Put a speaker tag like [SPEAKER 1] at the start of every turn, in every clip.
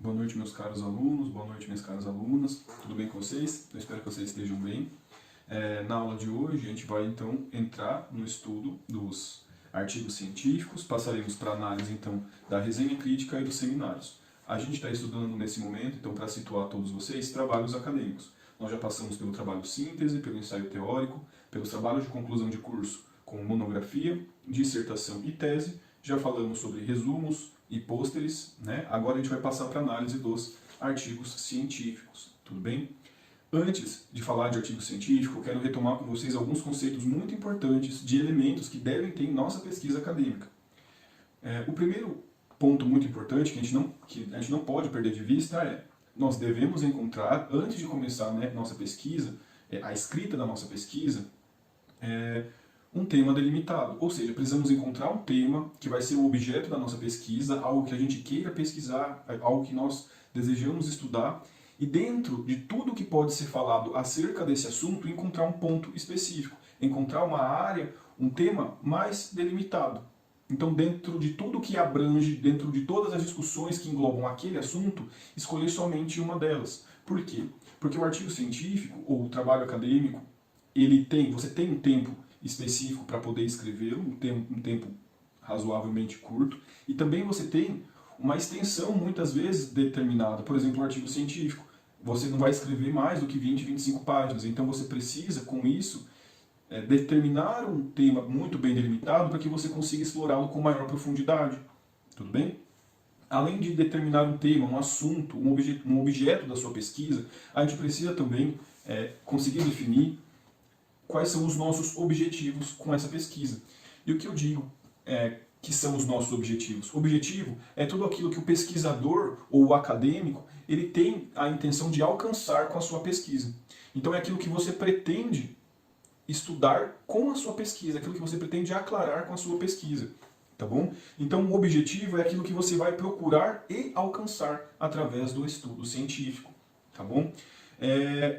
[SPEAKER 1] Boa noite, meus caros alunos, boa noite, minhas caras alunas. Tudo bem com vocês? Eu espero que vocês estejam bem. Na aula de hoje, a gente vai, então, entrar no estudo dos artigos científicos, passaremos para a análise, então, da resenha crítica e dos seminários. A gente está estudando, nesse momento, então, para situar todos vocês, trabalhos acadêmicos. Nós já passamos pelo trabalho síntese, pelo ensaio teórico, pelos trabalhos de conclusão de curso com monografia, dissertação e tese. Já falamos sobre resumos e pôsteres, né? Agora a gente vai passar para a análise dos artigos científicos, tudo bem? Antes de falar de artigo científico, eu quero retomar com vocês alguns conceitos muito importantes de elementos que devem ter em nossa pesquisa acadêmica. O primeiro ponto muito importante que a gente não pode perder de vista é: nós devemos encontrar, antes de começar, né, nossa pesquisa, a escrita da nossa pesquisa, um tema delimitado, ou seja, precisamos encontrar um tema que vai ser o objeto da nossa pesquisa, algo que a gente queira pesquisar, algo que nós desejamos estudar, e dentro de tudo que pode ser falado acerca desse assunto, encontrar um ponto específico, encontrar uma área, um tema mais delimitado. Então, dentro de tudo que abrange, dentro de todas as discussões que englobam aquele assunto, escolher somente uma delas. Por quê? Porque o artigo científico, ou o trabalho acadêmico, você tem um tempo específico para poder escrevê-lo, um tempo razoavelmente curto, e também você tem uma extensão muitas vezes determinada. Por exemplo, um artigo científico, você não vai escrever mais do que 20, 25 páginas, então você precisa, com isso, determinar um tema muito bem delimitado para que você consiga explorá-lo com maior profundidade. Tudo bem? Além de determinar um tema, um assunto, um objeto da sua pesquisa, a gente precisa também conseguir definir quais são os nossos objetivos com essa pesquisa. E o que eu digo que são os nossos objetivos? O objetivo é tudo aquilo que o pesquisador ou o acadêmico ele tem a intenção de alcançar com a sua pesquisa. Então é aquilo que você pretende estudar com a sua pesquisa, aquilo que você pretende aclarar com a sua pesquisa. Tá bom? Então o objetivo é aquilo que você vai procurar e alcançar através do estudo científico. Tá bom?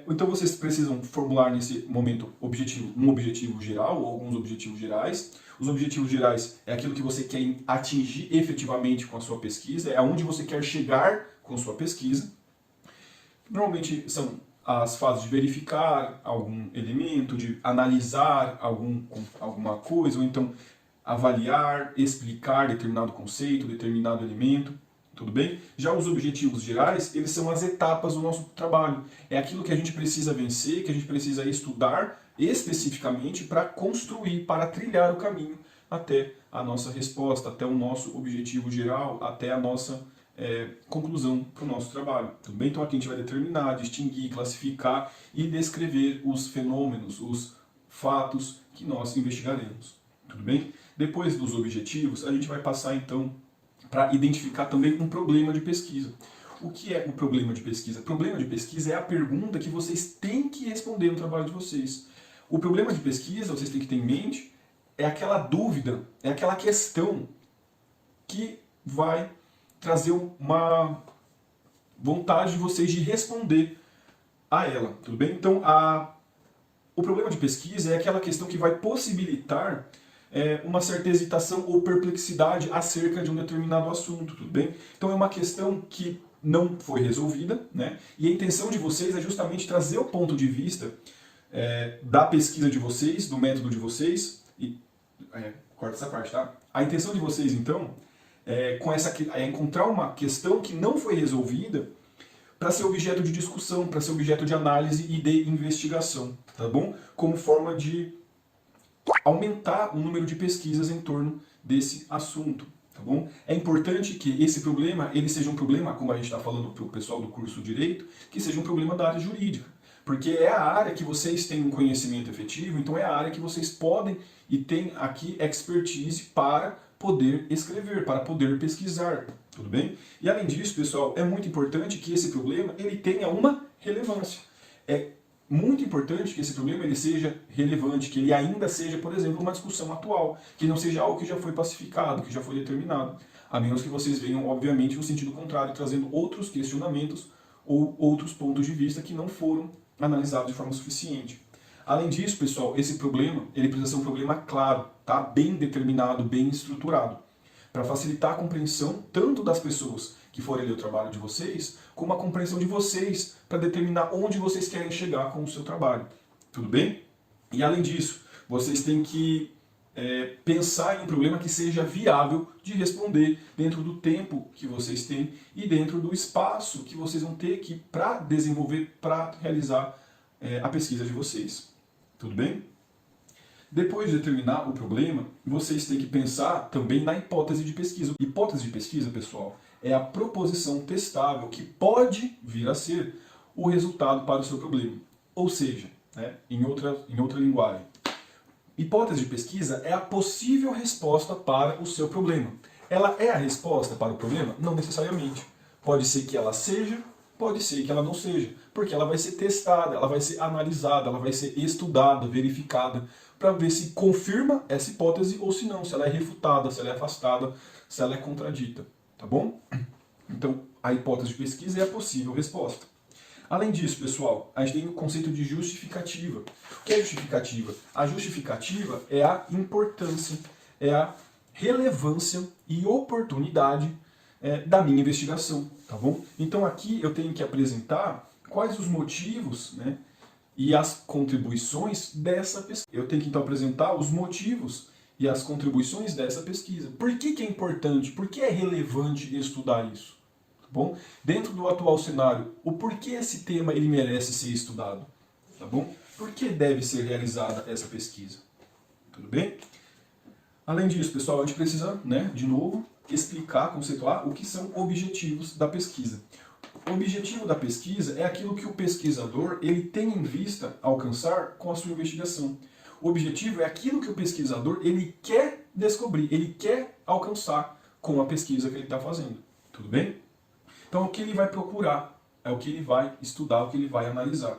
[SPEAKER 1] Então vocês precisam formular nesse momento um objetivo geral ou alguns objetivos gerais. Os objetivos gerais é aquilo que você quer atingir efetivamente com a sua pesquisa, é aonde você quer chegar com a sua pesquisa. Normalmente são as fases de verificar algum elemento, de analisar alguma coisa, ou então avaliar, explicar determinado conceito, determinado elemento. Tudo bem? Já os objetivos gerais, eles são as etapas do nosso trabalho. É aquilo que a gente precisa vencer, que a gente precisa estudar especificamente para construir, para trilhar o caminho até a nossa resposta, até o nosso objetivo geral, até a nossa conclusão para o nosso trabalho. Tudo bem? Então aqui a gente vai determinar, distinguir, classificar e descrever os fenômenos, os fatos que nós investigaremos. Tudo bem? Depois dos objetivos, a gente vai passar então para identificar também um problema de pesquisa. O que é o problema de pesquisa? O problema de pesquisa é a pergunta que vocês têm que responder no trabalho de vocês. O problema de pesquisa, vocês têm que ter em mente, é aquela dúvida, é aquela questão que vai trazer uma vontade de vocês de responder a ela. Tudo bem? Então, o problema de pesquisa é aquela questão que vai possibilitar uma certa hesitação ou perplexidade acerca de um determinado assunto, tudo bem? Então é uma questão que não foi resolvida, né? E a intenção de vocês é justamente trazer o ponto de vista da pesquisa de vocês, do método de vocês, corta essa parte, tá? A intenção de vocês, então, é encontrar uma questão que não foi resolvida para ser objeto de discussão, para ser objeto de análise e de investigação, tá bom? Como forma de aumentar o número de pesquisas em torno desse assunto, tá bom? É importante que esse problema, ele seja um problema, como a gente está falando para o pessoal do curso Direito, que seja um problema da área jurídica, porque é a área que vocês têm um conhecimento efetivo, então é a área que vocês podem e têm aqui expertise para poder escrever, para poder pesquisar, tudo bem? E além disso, pessoal, é muito importante que esse problema, ele tenha uma relevância. É muito importante que esse problema ele seja relevante, que ele ainda seja, por exemplo, uma discussão atual, que não seja algo que já foi pacificado, que já foi determinado, a menos que vocês venham, obviamente, no sentido contrário, trazendo outros questionamentos ou outros pontos de vista que não foram analisados de forma suficiente. Além disso, pessoal, esse problema ele precisa ser um problema claro, tá? Bem determinado, bem estruturado. para facilitar a compreensão tanto das pessoas que forem ler o trabalho de vocês, como a compreensão de vocês para determinar onde vocês querem chegar com o seu trabalho. Tudo bem? E além disso, vocês têm que pensar em um problema que seja viável de responder dentro do tempo que vocês têm e dentro do espaço que vocês vão ter que para desenvolver, para realizar a pesquisa de vocês. Tudo bem? Depois de determinar o problema, vocês têm que pensar também na hipótese de pesquisa. Hipótese de pesquisa, pessoal, é a proposição testável que pode vir a ser o resultado para o seu problema. Ou seja, em outra linguagem, hipótese de pesquisa é a possível resposta para o seu problema. Ela é a resposta para o problema? Não necessariamente. Pode ser que ela seja, pode ser que ela não seja, porque ela vai ser testada, ela vai ser analisada, ela vai ser estudada, verificada, para ver se confirma essa hipótese ou se não, se ela é refutada, se ela é afastada, se ela é contradita. Tá bom? Então, a hipótese de pesquisa é a possível resposta. Além disso, pessoal, a gente tem o conceito de justificativa. O que é justificativa? A justificativa é a importância, é a relevância e oportunidade da minha investigação, tá bom? Então aqui eu tenho que apresentar quais os motivos, e as contribuições dessa pesquisa. Eu tenho que então apresentar os motivos e as contribuições dessa pesquisa. Por que é importante? Por que é relevante estudar isso? Bom? Dentro do atual cenário, o porquê esse tema ele merece ser estudado, tá bom? Por que deve ser realizada essa pesquisa? Tudo bem? Além disso, pessoal, a gente precisa, de novo, explicar, conceituar o que são objetivos da pesquisa. O objetivo da pesquisa é aquilo que o pesquisador ele tem em vista alcançar com a sua investigação. O objetivo é aquilo que o pesquisador ele quer descobrir, ele quer alcançar com a pesquisa que ele está fazendo. Tudo bem? Então, o que ele vai procurar é o que ele vai estudar, o que ele vai analisar.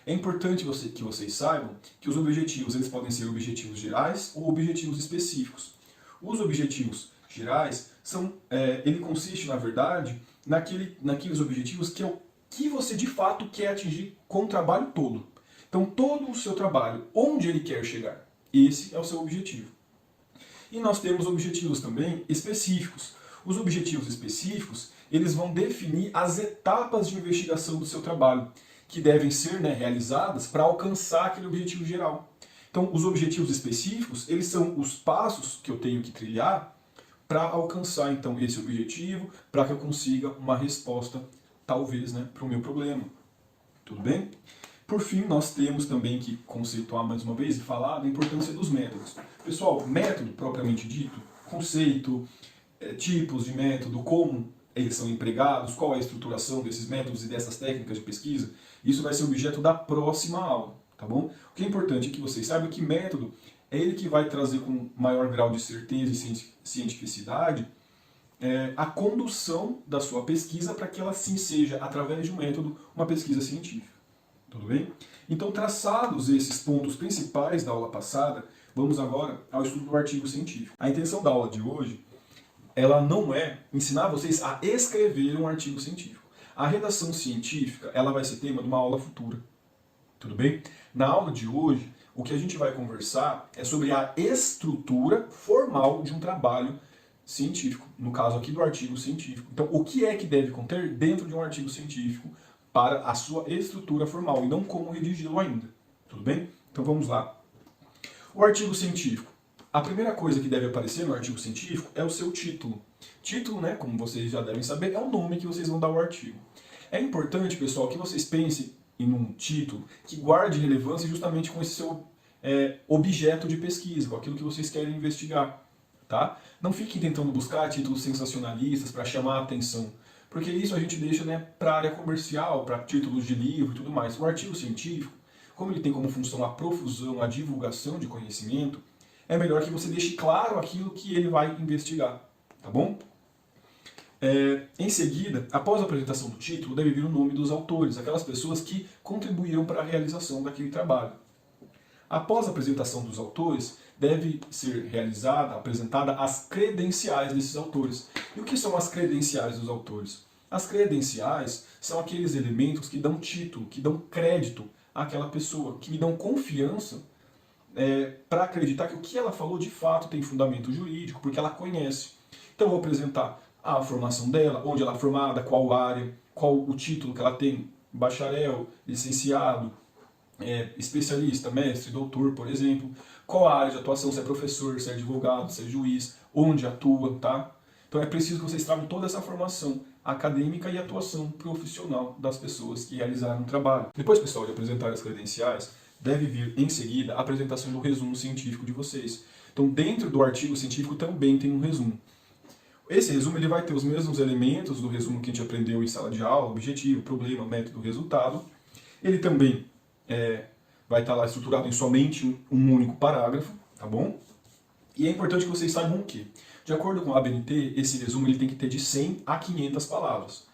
[SPEAKER 1] É importante que vocês saibam que os objetivos eles podem ser objetivos gerais ou objetivos específicos. Os objetivos gerais ele consiste, na verdade, naqueles objetivos que é o que você de fato quer atingir com o trabalho todo. Então, todo o seu trabalho, onde ele quer chegar, esse é o seu objetivo. E nós temos objetivos também específicos. Os objetivos específicos eles vão definir as etapas de investigação do seu trabalho, que devem ser realizadas para alcançar aquele objetivo geral. Então, os objetivos específicos, eles são os passos que eu tenho que trilhar para alcançar, então, esse objetivo, para que eu consiga uma resposta, talvez, para o meu problema. Tudo bem? Por fim, nós temos também que conceituar mais uma vez e falar da importância dos métodos. Pessoal, método propriamente dito, conceito, tipos de método, como eles são empregados, qual é a estruturação desses métodos e dessas técnicas de pesquisa, isso vai ser objeto da próxima aula, tá bom? O que é importante é que vocês saibam que método é ele que vai trazer com maior grau de certeza e cientificidade a condução da sua pesquisa para que ela sim seja, através de um método, uma pesquisa científica. Tudo bem? Então, traçados esses pontos principais da aula passada, vamos agora ao estudo do artigo científico. A intenção da aula de hoje ela não é ensinar vocês a escrever um artigo científico. A redação científica, ela vai ser tema de uma aula futura. Tudo bem? Na aula de hoje, o que a gente vai conversar é sobre a estrutura formal de um trabalho científico, no caso aqui do artigo científico. Então, o que é que deve conter dentro de um artigo científico para a sua estrutura formal, e não como redigi-lo ainda. Tudo bem? Então vamos lá. O artigo científico. A primeira coisa que deve aparecer no artigo científico é o seu título. Título, como vocês já devem saber, é o nome que vocês vão dar ao artigo. É importante, pessoal, que vocês pensem em um título que guarde relevância justamente com esse seu objeto de pesquisa, com aquilo que vocês querem investigar. Tá? Não fiquem tentando buscar títulos sensacionalistas para chamar a atenção, porque isso a gente deixa para a área comercial, para títulos de livro e tudo mais. O artigo científico, como ele tem como função a profusão, a divulgação de conhecimento, é melhor que você deixe claro aquilo que ele vai investigar, tá bom? Em seguida, após a apresentação do título, deve vir o nome dos autores, aquelas pessoas que contribuíram para a realização daquele trabalho. Após a apresentação dos autores, deve ser apresentada as credenciais desses autores. E o que são as credenciais dos autores? As credenciais são aqueles elementos que dão título, que dão crédito àquela pessoa, que me dão confiança para acreditar que o que ela falou de fato tem fundamento jurídico, porque ela conhece. Então eu vou apresentar a formação dela, onde ela é formada, qual área, qual o título que ela tem, bacharel, licenciado, especialista, mestre, doutor, por exemplo, qual a área de atuação, se é professor, se é advogado, se é juiz, onde atua, tá? Então é preciso que vocês tragam toda essa formação acadêmica e atuação profissional das pessoas que realizaram o trabalho. Depois, pessoal, de apresentar as credenciais, deve vir em seguida a apresentação do resumo científico de vocês. Então, dentro do artigo científico também tem um resumo. Esse resumo ele vai ter os mesmos elementos do resumo que a gente aprendeu em sala de aula, objetivo, problema, método, resultado. Ele também vai estar lá estruturado em somente um único parágrafo, tá bom? E é importante que vocês saibam o quê? De acordo com a ABNT, esse resumo ele tem que ter de 100 a 500 palavras.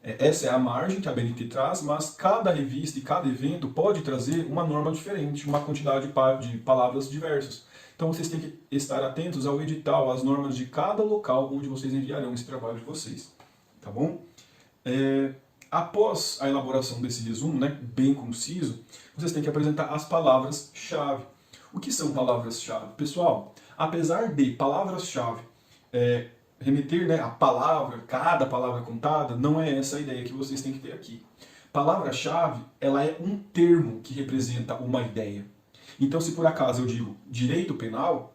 [SPEAKER 1] Essa é a margem que a ABNT traz, mas cada revista e cada evento pode trazer uma norma diferente, uma quantidade de palavras diversas. Então vocês têm que estar atentos ao edital, às normas de cada local onde vocês enviarão esse trabalho de vocês. Tá bom? Após a elaboração desse resumo, né, bem conciso, vocês têm que apresentar as palavras-chave. O que são palavras-chave? Pessoal, apesar de palavras-chave remeter, né, a palavra, cada palavra contada, não é essa a ideia que vocês têm que ter aqui. Palavra-chave, ela é um termo que representa uma ideia. Então, se por acaso eu digo direito penal,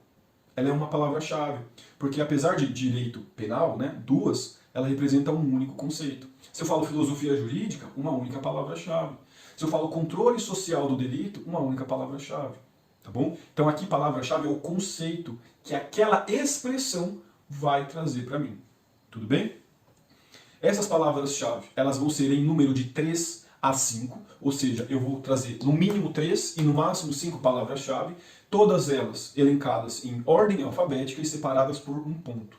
[SPEAKER 1] ela é uma palavra-chave. Porque apesar de direito penal, né, duas, ela representa um único conceito. Se eu falo filosofia jurídica, uma única palavra-chave. Se eu falo controle social do delito, uma única palavra-chave. Tá bom? Então aqui palavra-chave é o conceito que aquela expressão vai trazer para mim. Tudo bem? Essas palavras-chave, elas vão ser em número de 3 a 5, ou seja, eu vou trazer no mínimo 3 e no máximo 5 palavras-chave, todas elas elencadas em ordem alfabética e separadas por um ponto.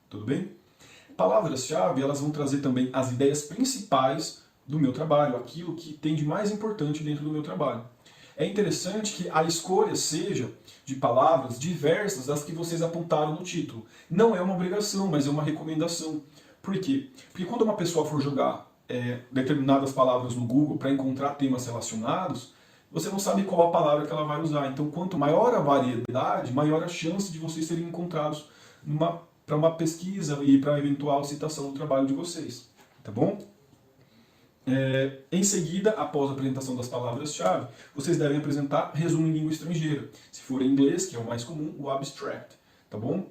[SPEAKER 1] Tudo bem? Palavras-chave, elas vão trazer também as ideias principais do meu trabalho, aquilo que tem de mais importante dentro do meu trabalho. É interessante que a escolha seja de palavras diversas das que vocês apontaram no título. Não é uma obrigação, mas é uma recomendação. Por quê? Porque quando uma pessoa for jogar determinadas palavras no Google para encontrar temas relacionados, você não sabe qual a palavra que ela vai usar. Então, quanto maior a variedade, maior a chance de vocês serem encontrados para uma pesquisa e para eventual citação do trabalho de vocês. Tá bom? Em seguida, após a apresentação das palavras-chave, vocês devem apresentar resumo em língua estrangeira. Se for em inglês, que é o mais comum, o abstract. Tá bom?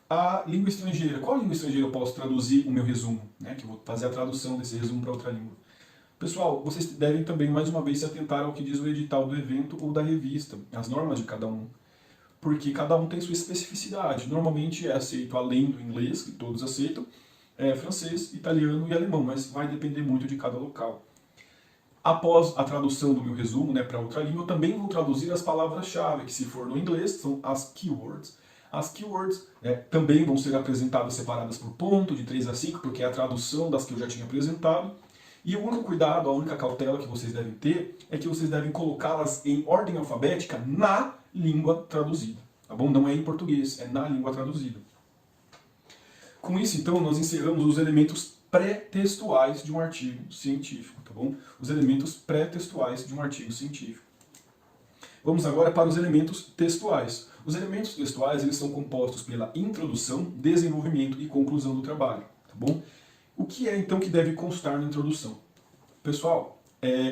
[SPEAKER 1] A língua estrangeira. Qual língua estrangeira eu posso traduzir o meu resumo? Né? Que eu vou fazer a tradução desse resumo para outra língua. Pessoal, vocês devem também, mais uma vez, se atentar ao que diz o edital do evento ou da revista, as normas de cada um. Porque cada um tem sua especificidade. Normalmente é aceito, além do inglês, que todos aceitam, francês, italiano e alemão, mas vai depender muito de cada local. Após a tradução do meu resumo, né, para outra língua, eu também vou traduzir as palavras-chave, que se for no inglês, são as keywords. As keywords também vão ser apresentadas separadas por ponto, de 3 a 5, porque é a tradução das que eu já tinha apresentado. E o único cuidado, a única cautela que vocês devem ter, é que vocês devem colocá-las em ordem alfabética na língua traduzida. Tá bom? Não é em português, é na língua traduzida. Com isso, então, nós encerramos os elementos pré-textuais de um artigo científico, tá bom? Os elementos pré-textuais de um artigo científico. Vamos agora para os elementos textuais. Os elementos textuais, eles são compostos pela introdução, desenvolvimento e conclusão do trabalho, tá bom? O que é, então, que deve constar na introdução? Pessoal,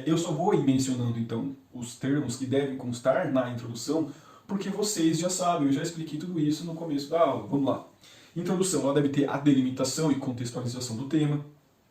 [SPEAKER 1] eu só vou ir mencionando, então, os termos que devem constar na introdução, porque vocês já sabem, eu já expliquei tudo isso no começo da aula. Vamos lá. Introdução, ela deve ter a delimitação e contextualização do tema,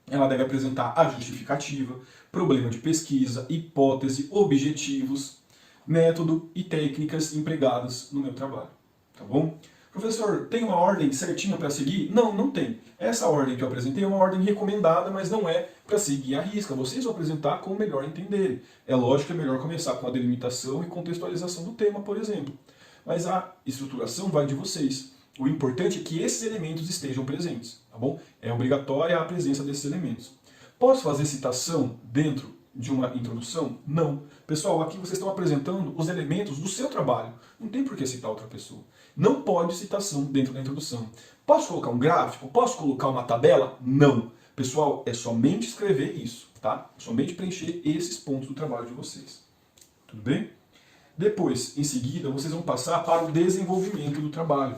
[SPEAKER 1] ela deve apresentar a justificativa, problema de pesquisa, hipótese, objetivos, método e técnicas empregadas no meu trabalho. Tá bom? Professor, tem uma ordem certinha para seguir? Não, não tem. Essa ordem que eu apresentei é uma ordem recomendada, mas não é para seguir à risca. Vocês vão apresentar como melhor entenderem. É lógico que é melhor começar com a delimitação e contextualização do tema, por exemplo. Mas a estruturação vai de vocês. O importante é que esses elementos estejam presentes, tá bom? É obrigatória a presença desses elementos. Posso fazer citação dentro de uma introdução? Não. Pessoal, aqui vocês estão apresentando os elementos do seu trabalho. Não tem por que citar outra pessoa. Não pode citação dentro da introdução. Posso colocar um gráfico? Posso colocar uma tabela? Não. Pessoal, é somente escrever isso, tá? Somente preencher esses pontos do trabalho de vocês. Tudo bem? Depois, em seguida, vocês vão passar para o desenvolvimento do trabalho.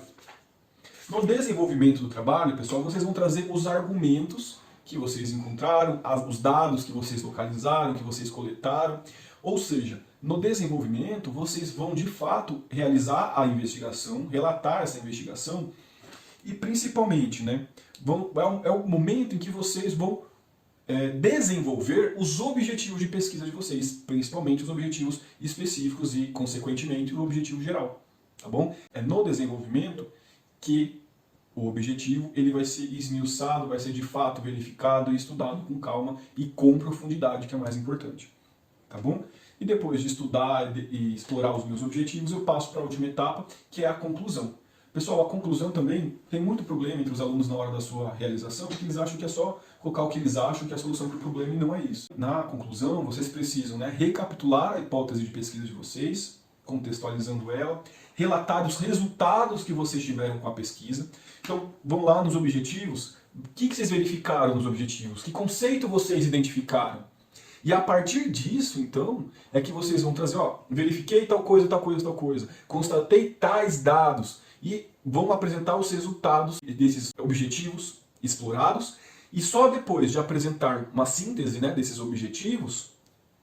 [SPEAKER 1] No desenvolvimento do trabalho, pessoal, vocês vão trazer os argumentos que vocês encontraram, os dados que vocês localizaram, que vocês coletaram. Ou seja, no desenvolvimento, vocês vão de fato realizar a investigação, relatar essa investigação e principalmente, né, é o momento em que vocês vão desenvolver os objetivos de pesquisa de vocês, principalmente os objetivos específicos e, consequentemente, o objetivo geral. Tá bom? É no desenvolvimento que o objetivo ele vai ser esmiuçado, vai ser de fato verificado e estudado com calma e com profundidade, que é mais importante. Tá bom? E depois de estudar e explorar os meus objetivos, eu passo para a última etapa, que é a conclusão. Pessoal, a conclusão também tem muito problema entre os alunos na hora da sua realização, porque eles acham que é só colocar o que eles acham que é a solução para o problema, e não é isso. Na conclusão, vocês precisam, né, recapitular a hipótese de pesquisa de vocês, contextualizando ela, relatar os resultados que vocês tiveram com a pesquisa. Então, vão lá nos objetivos. O que vocês verificaram nos objetivos? Que conceito vocês identificaram? E a partir disso, então, é que vocês vão trazer, ó, verifiquei tal coisa, tal coisa, tal coisa, constatei tais dados, e vão apresentar os resultados desses objetivos explorados, e só depois de apresentar uma síntese, né, desses objetivos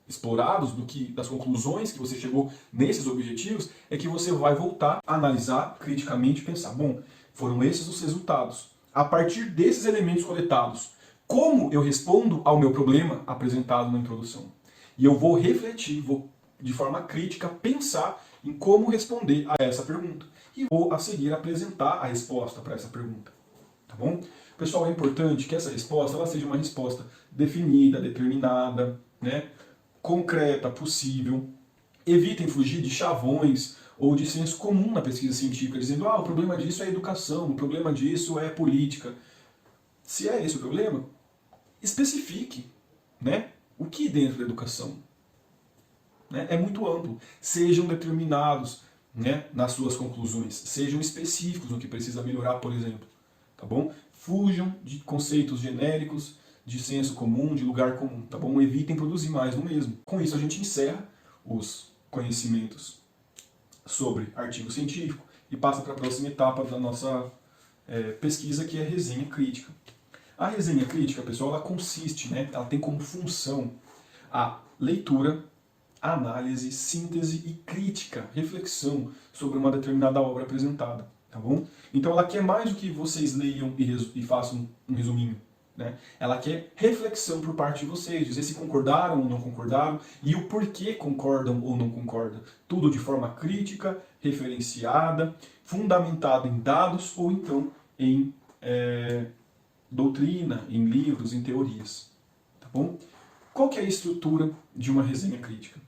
[SPEAKER 1] explorados, das conclusões que você chegou nesses objetivos, é que você vai voltar a analisar criticamente e pensar, bom, foram esses os resultados. A partir desses elementos coletados, como eu respondo ao meu problema apresentado na introdução? E eu vou refletir, vou de forma crítica pensar em como responder a essa pergunta. E vou a seguir apresentar a resposta para essa pergunta. Tá bom? Pessoal, é importante que essa resposta ela seja uma resposta definida, determinada, né? Concreta, possível. Evitem fugir de chavões ou de senso comum na pesquisa científica, dizendo, o problema disso é educação, o problema disso é política. Se é esse o problema, especifique, né, o que dentro da educação. Né? É muito amplo. Sejam determinados, né, nas suas conclusões. Sejam específicos no que precisa melhorar, por exemplo. Tá bom? Fujam de conceitos genéricos, de senso comum, de lugar comum. Tá bom? Evitem produzir mais do mesmo. Com isso a gente encerra os conhecimentos sobre artigo científico e passa para a próxima etapa da nossa pesquisa, que é a resenha crítica. A resenha crítica, pessoal, ela consiste, né, ela tem como função a leitura, análise, síntese e crítica, reflexão sobre uma determinada obra apresentada, tá bom? Então ela quer mais do que vocês leiam e façam um resuminho, né? Ela quer reflexão por parte de vocês, dizer se concordaram ou não concordaram e o porquê concordam ou não concordam. Tudo de forma crítica, referenciada, fundamentada em dados ou então em doutrina, em livros, em teorias, tá bom? Qual que é a estrutura de uma resenha crítica?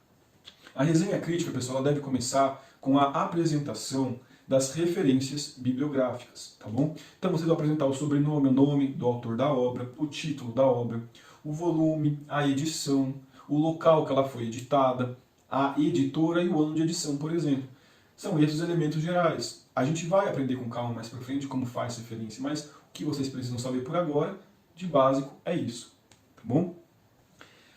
[SPEAKER 1] A resenha crítica, pessoal, ela deve começar com a apresentação das referências bibliográficas, tá bom? Então você vai apresentar o sobrenome, o nome do autor da obra, o título da obra, o volume, a edição, o local que ela foi editada, a editora e o ano de edição, por exemplo. São esses os elementos gerais. A gente vai aprender com calma mais pra frente como faz referência, mas o que vocês precisam saber por agora, de básico, é isso, tá bom?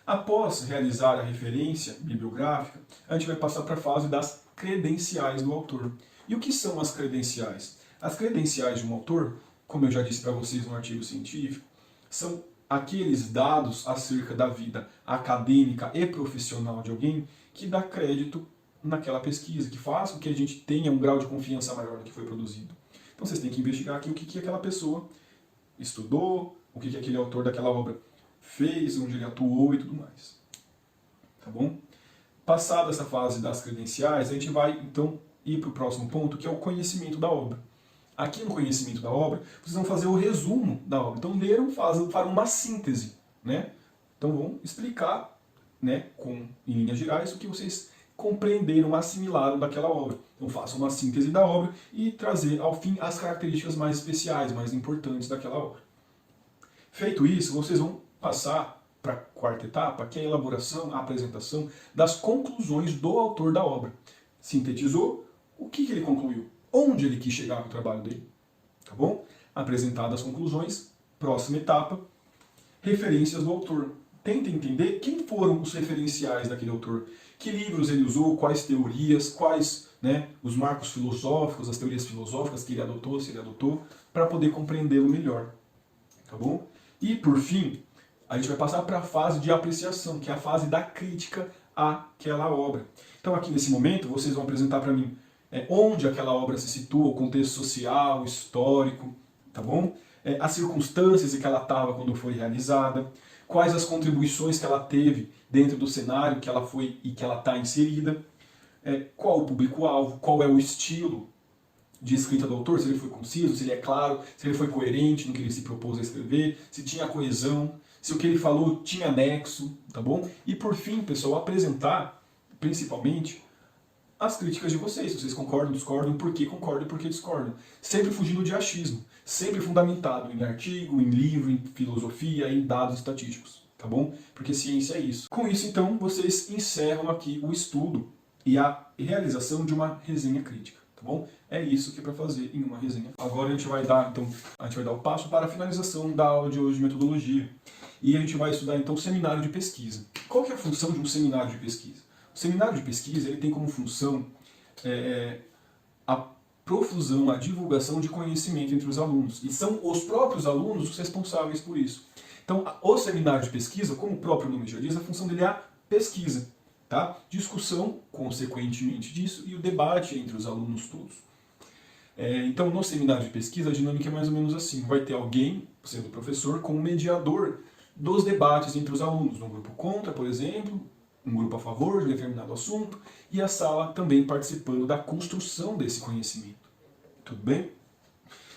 [SPEAKER 1] Após realizar a referência bibliográfica, a gente vai passar para a fase das credenciais do autor. E o que são as credenciais? As credenciais de um autor, como eu já disse para vocês no artigo científico, são aqueles dados acerca da vida acadêmica e profissional de alguém que dá crédito naquela pesquisa, que faz com que a gente tenha um grau de confiança maior no que foi produzido. Então vocês têm que investigar aqui o que aquela pessoa estudou, o que aquele autor daquela obra fez, onde ele atuou e tudo mais. Tá bom? Passada essa fase das credenciais, a gente vai então ir para o próximo ponto, que é o conhecimento da obra. Aqui no conhecimento da obra, vocês vão fazer o resumo da obra. Então leram, farão uma síntese, né? Então vão explicar, né, em linhas gerais, o que vocês compreenderam, assimilaram daquela obra. Então façam uma síntese da obra e trazer ao fim as características mais especiais, mais importantes daquela obra. Feito isso, vocês vão passar para a quarta etapa, que é a elaboração, a apresentação das conclusões do autor da obra. Sintetizou, o que ele concluiu? Onde ele quis chegar com o trabalho dele? Tá bom? Apresentadas as conclusões, próxima etapa, referências do autor. tenta entender quem foram os referenciais daquele autor, que livros ele usou, quais teorias, quais, né, os marcos filosóficos, as teorias filosóficas que ele adotou, se ele adotou, para poder compreendê-lo melhor. Tá bom? E, por fim, a gente vai passar para a fase de apreciação, que é a fase da crítica àquela obra. Então, aqui nesse momento, vocês vão apresentar para mim onde aquela obra se situa, o contexto social, histórico, tá bom? As circunstâncias em que ela estava quando foi realizada, quais as contribuições que ela teve dentro do cenário que ela foi e que ela está inserida, qual o público-alvo, qual é o estilo de escrita do autor, se ele foi conciso, se ele é claro, se ele foi coerente no que ele se propôs a escrever, se tinha coesão, se o que ele falou tinha nexo, tá bom? E por fim, pessoal, apresentar, principalmente, as críticas de vocês, se vocês concordam, discordam, por que concordam e por que discordam. Sempre fugindo de achismo, sempre fundamentado em artigo, em livro, em filosofia, em dados estatísticos, tá bom? Porque ciência é isso. Com isso, então, vocês encerram aqui o estudo e a realização de uma resenha crítica, tá bom? É isso que é para fazer em uma resenha. Agora a gente vai dar o passo para a finalização da aula de hoje de metodologia. E a gente vai estudar então o seminário de pesquisa. Qual que é a função de um seminário de pesquisa? O seminário de pesquisa ele tem como função a profusão, a divulgação de conhecimento entre os alunos. E são os próprios alunos os responsáveis por isso. Então, o seminário de pesquisa, como o próprio nome já diz, a função dele é a pesquisa. Tá? Discussão, consequentemente disso, e o debate entre os alunos todos. Então, no seminário de pesquisa, a dinâmica é mais ou menos assim. Vai ter alguém, sendo o professor, como mediador dos debates entre os alunos. Um grupo contra, por exemplo, um grupo a favor de determinado assunto, e a sala também participando da construção desse conhecimento. Tudo bem?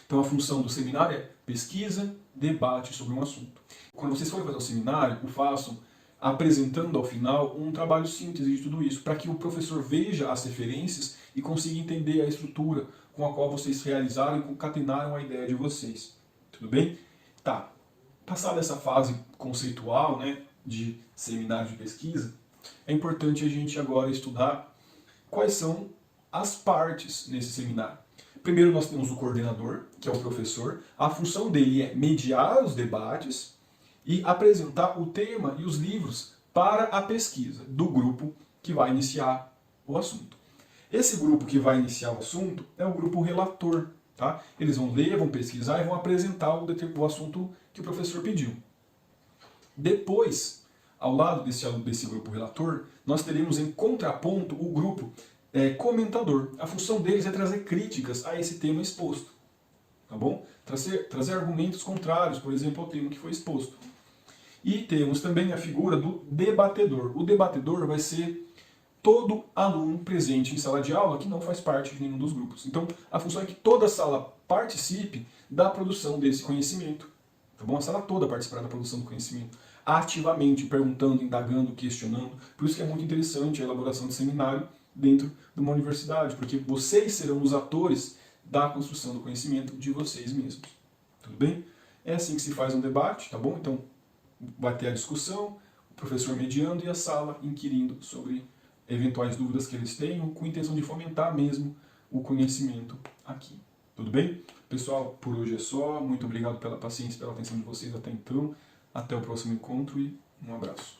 [SPEAKER 1] Então, a função do seminário é pesquisa, debate sobre um assunto. Quando vocês forem fazer o seminário, o façam apresentando ao final um trabalho síntese de tudo isso, para que o professor veja as referências e consiga entender a estrutura com a qual vocês realizaram e concatenaram a ideia de vocês. Tudo bem? Tá. Passada essa fase conceitual, né, de seminário de pesquisa, é importante a gente agora estudar quais são as partes nesse seminário. Primeiro nós temos o coordenador, que é o professor. A função dele é mediar os debates e apresentar o tema e os livros para a pesquisa do grupo que vai iniciar o assunto. Esse grupo que vai iniciar o assunto é o grupo relator. Tá? Eles vão ler, vão pesquisar e vão apresentar o assunto que o professor pediu. Depois, ao lado desse grupo relator, nós teremos em contraponto o grupo comentador. A função deles é trazer críticas a esse tema exposto. Tá bom? Trazer argumentos contrários, por exemplo, ao tema que foi exposto. E temos também a figura do debatedor. O debatedor vai ser todo aluno presente em sala de aula que não faz parte de nenhum dos grupos. Então, a função é que toda a sala participe da produção desse conhecimento. Tá bom? A sala toda participará da produção do conhecimento. Ativamente, perguntando, indagando, questionando. Por isso que é muito interessante a elaboração de seminário dentro de uma universidade, porque vocês serão os atores da construção do conhecimento de vocês mesmos. Tudo bem? É assim que se faz um debate, tá bom? Então, vai ter a discussão, o professor mediando e a sala inquirindo sobre eventuais dúvidas que eles tenham, com a intenção de fomentar mesmo o conhecimento aqui. Tudo bem? Pessoal, por hoje é só. Muito obrigado pela paciência e pela atenção de vocês até então. Até o próximo encontro e um abraço.